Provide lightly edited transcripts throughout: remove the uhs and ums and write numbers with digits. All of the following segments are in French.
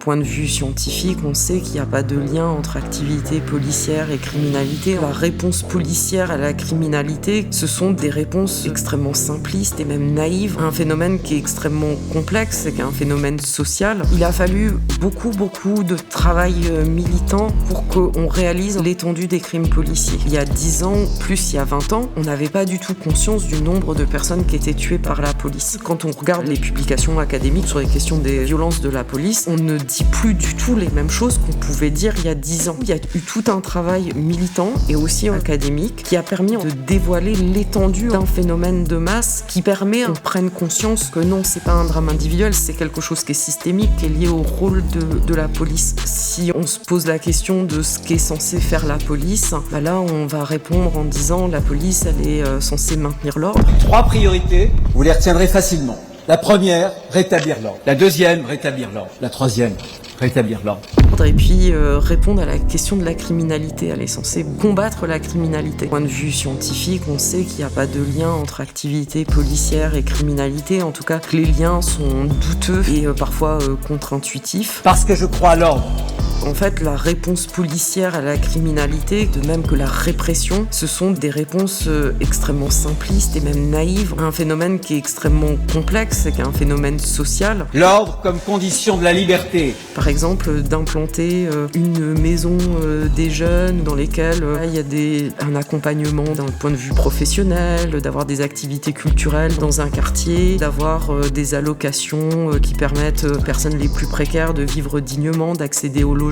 point de vue scientifique, on sait qu'il n'y a pas de lien entre activité policière et criminalité. La réponse policière à la criminalité, ce sont des réponses extrêmement simplistes et même naïves à un phénomène qui est extrêmement complexe, qui est un phénomène social. Il a fallu beaucoup de travail militant pour qu'on réalise l'étendue des crimes policiers. Il y a 10 ans, plus il y a 20 ans, on n'avait pas du tout conscience du nombre de personnes qui étaient tuées par la police. Quand on regarde les publications académiques sur les questions des violences de la police, on ne dit plus du tout les mêmes choses qu'on pouvait dire il y a 10 ans. Il y a eu tout un travail militant et aussi académique qui a permis de dévoiler l'étendue d'un phénomène de masse qui permet qu'on prenne conscience que non, c'est pas un drame individuel, c'est quelque chose qui est systémique, qui est lié au rôle de la police. Si on se pose la question de ce qu'est censé faire la police, là on va répondre en disant la police elle est censée maintenir l'ordre. 3 priorités, vous les retiendrez facilement. La première, rétablir l'ordre. La deuxième, rétablir l'ordre. La troisième, rétablir l'ordre. Et puis répondre à la question de la criminalité. Elle est censée combattre la criminalité. Du point de vue scientifique, on sait qu'il n'y a pas de lien entre activité policière et criminalité. En tout cas, que les liens sont douteux et parfois contre-intuitifs. Parce que je crois à l'ordre. En fait, la réponse policière à la criminalité, de même que la répression, ce sont des réponses extrêmement simplistes et même naïves à un phénomène qui est extrêmement complexe, qui est un phénomène social. L'ordre comme condition de la liberté. Par exemple, d'implanter une maison des jeunes dans lesquelles il y a un accompagnement d'un point de vue professionnel, d'avoir des activités culturelles dans un quartier, d'avoir des allocations qui permettent aux personnes les plus précaires de vivre dignement, d'accéder au logement,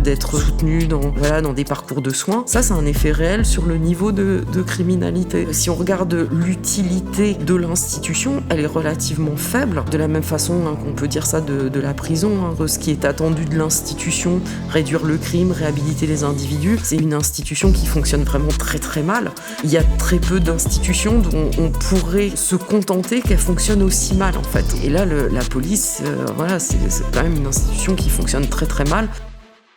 d'être soutenus dans des parcours de soins. Ça, c'est un effet réel sur le niveau de criminalité. Si on regarde l'utilité de l'institution, elle est relativement faible. De la même façon qu'on peut dire ça de la prison. Ce qui est attendu de l'institution, réduire le crime, réhabiliter les individus, c'est une institution qui fonctionne vraiment très mal. Il y a très peu d'institutions dont on pourrait se contenter qu'elles fonctionnent aussi mal en fait. Et là, la police, c'est quand même une institution qui fonctionne très mal.